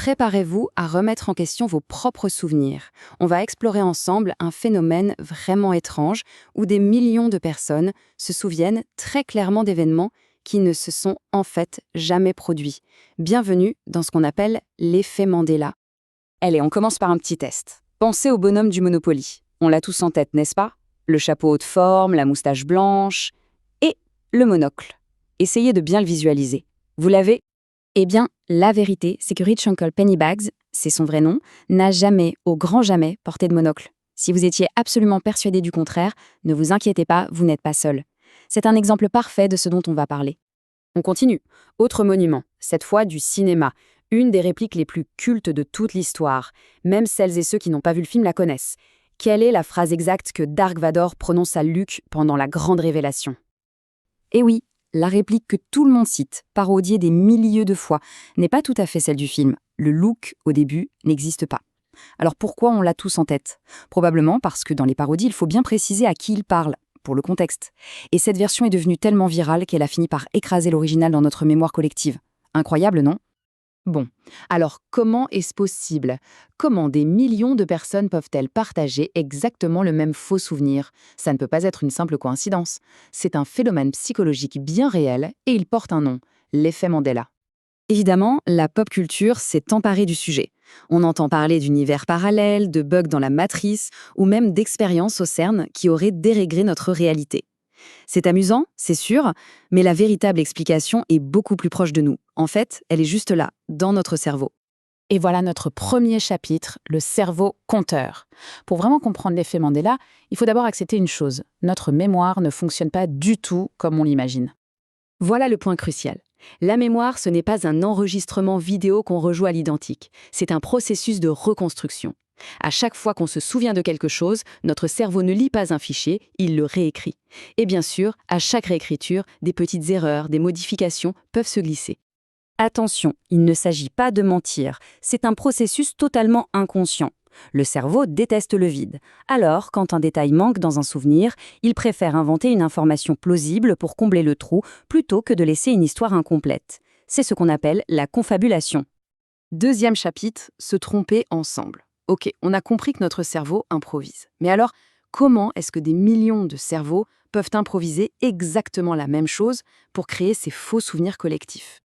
Préparez-vous à remettre en question vos propres souvenirs. On va explorer ensemble un phénomène vraiment étrange où des millions de personnes se souviennent très clairement d'événements qui ne se sont en fait jamais produits. Bienvenue dans ce qu'on appelle l'effet Mandela. Allez, on commence par un petit test. Pensez au bonhomme du Monopoly. On l'a tous en tête, n'est-ce pas? Le chapeau haute forme, la moustache blanche et le monocle. Essayez de bien le visualiser. Vous l'avez? Eh bien, la vérité, c'est que Rich Uncle Pennybags, c'est son vrai nom, n'a jamais, au grand jamais, porté de monocle. Si vous étiez absolument persuadé du contraire, ne vous inquiétez pas, vous n'êtes pas seul. C'est un exemple parfait de ce dont on va parler. On continue. Autre monument, cette fois du cinéma. Une des répliques les plus cultes de toute l'histoire. Même celles et ceux qui n'ont pas vu le film la connaissent. Quelle est la phrase exacte que Dark Vador prononce à Luke pendant la grande révélation? Eh oui, la réplique que tout le monde cite, parodiée des milliers de fois, n'est pas tout à fait celle du film. Le look, au début, n'existe pas. Alors pourquoi on l'a tous en tête? Probablement parce que dans les parodies, il faut bien préciser à qui il parle, pour le contexte. Et cette version est devenue tellement virale qu'elle a fini par écraser l'original dans notre mémoire collective. Incroyable, non? Bon, alors comment est-ce possible? Comment des millions de personnes peuvent-elles partager exactement le même faux souvenir? Ça ne peut pas être une simple coïncidence. C'est un phénomène psychologique bien réel et il porte un nom, l'effet Mandela. Évidemment, la pop culture s'est emparée du sujet. On entend parler d'univers parallèles, de bugs dans la matrice ou même d'expériences au CERN qui auraient dérégré notre réalité. C'est amusant, c'est sûr, mais la véritable explication est beaucoup plus proche de nous. En fait, elle est juste là, dans notre cerveau. Et voilà notre premier chapitre, le cerveau compteur. Pour vraiment comprendre l'effet Mandela, il faut d'abord accepter une chose. Notre mémoire ne fonctionne pas du tout comme on l'imagine. Voilà le point crucial. La mémoire, ce n'est pas un enregistrement vidéo qu'on rejoue à l'identique. C'est un processus de reconstruction. À chaque fois qu'on se souvient de quelque chose, notre cerveau ne lit pas un fichier, il le réécrit. Et bien sûr, à chaque réécriture, des petites erreurs, des modifications peuvent se glisser. Attention, il ne s'agit pas de mentir, c'est un processus totalement inconscient. Le cerveau déteste le vide. Alors, quand un détail manque dans un souvenir, il préfère inventer une information plausible pour combler le trou plutôt que de laisser une histoire incomplète. C'est ce qu'on appelle la confabulation. Deuxième chapitre, se tromper ensemble. Ok, on a compris que notre cerveau improvise. Mais alors, comment est-ce que des millions de cerveaux peuvent improviser exactement la même chose pour créer ces faux souvenirs collectifs?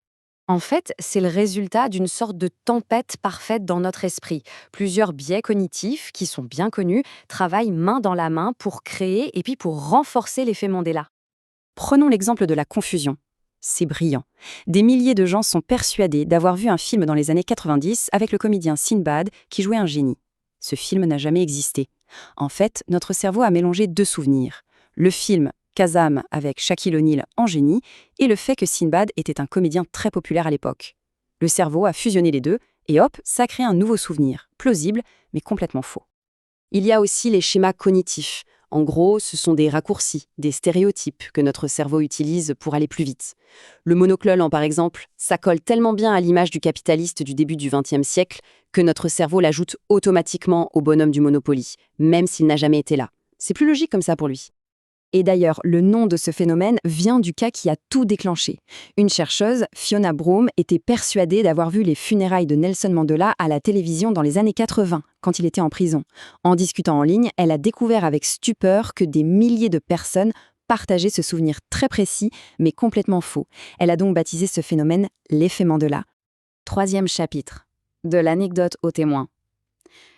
En fait, c'est le résultat d'une sorte de tempête parfaite dans notre esprit. Plusieurs biais cognitifs, qui sont bien connus, travaillent main dans la main pour créer et puis pour renforcer l'effet Mandela. Prenons l'exemple de la confusion. C'est brillant. Des milliers de gens sont persuadés d'avoir vu un film dans les années 90 avec le comédien Sinbad qui jouait un génie. Ce film n'a jamais existé. En fait, notre cerveau a mélangé deux souvenirs. Le film Kazam avec Shaquille O'Neal en génie et le fait que Sinbad était un comédien très populaire à l'époque. Le cerveau a fusionné les deux et hop, ça crée un nouveau souvenir, plausible mais complètement faux. Il y a aussi les schémas cognitifs. En gros, ce sont des raccourcis, des stéréotypes que notre cerveau utilise pour aller plus vite. Le monocle, par exemple, ça colle tellement bien à l'image du capitaliste du début du XXe siècle que notre cerveau l'ajoute automatiquement au bonhomme du Monopoly, même s'il n'a jamais été là. C'est plus logique comme ça pour lui. Et d'ailleurs, le nom de ce phénomène vient du cas qui a tout déclenché. Une chercheuse, Fiona Broome, était persuadée d'avoir vu les funérailles de Nelson Mandela à la télévision dans les années 80, quand il était en prison. En discutant en ligne, elle a découvert avec stupeur que des milliers de personnes partageaient ce souvenir très précis, mais complètement faux. Elle a donc baptisé ce phénomène l'effet Mandela. Troisième chapitre. De l'anecdote au témoin.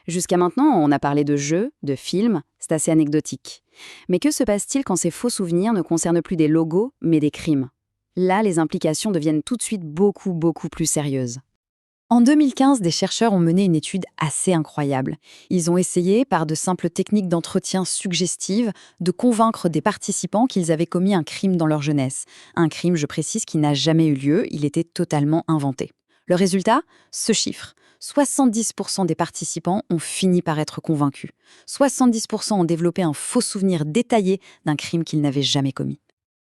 Jusqu'à maintenant, on a parlé de jeux, de films, c'est assez anecdotique. Mais que se passe-t-il quand ces faux souvenirs ne concernent plus des logos, mais des crimes? Là, les implications deviennent tout de suite beaucoup plus sérieuses. En 2015, des chercheurs ont mené une étude assez incroyable. Ils ont essayé, par de simples techniques d'entretien suggestives, de convaincre des participants qu'ils avaient commis un crime dans leur jeunesse. Un crime, je précise, qui n'a jamais eu lieu, il était totalement inventé. Le résultat? Ce chiffre. 70% des participants ont fini par être convaincus. 70% ont développé un faux souvenir détaillé d'un crime qu'ils n'avaient jamais commis.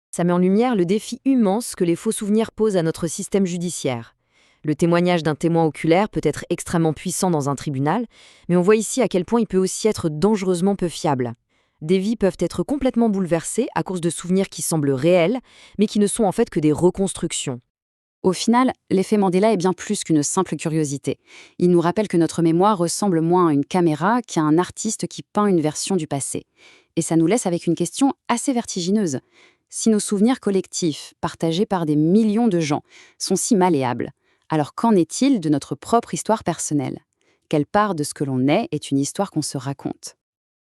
Ça met en lumière le défi immense que les faux souvenirs posent à notre système judiciaire. Le témoignage d'un témoin oculaire peut être extrêmement puissant dans un tribunal, mais on voit ici à quel point il peut aussi être dangereusement peu fiable. Des vies peuvent être complètement bouleversées à cause de souvenirs qui semblent réels, mais qui ne sont en fait que des reconstructions. Au final, l'effet Mandela est bien plus qu'une simple curiosité. Il nous rappelle que notre mémoire ressemble moins à une caméra qu'à un artiste qui peint une version du passé. Et ça nous laisse avec une question assez vertigineuse. Si nos souvenirs collectifs, partagés par des millions de gens, sont si malléables, alors qu'en est-il de notre propre histoire personnelle? Quelle part de ce que l'on est une histoire qu'on se raconte?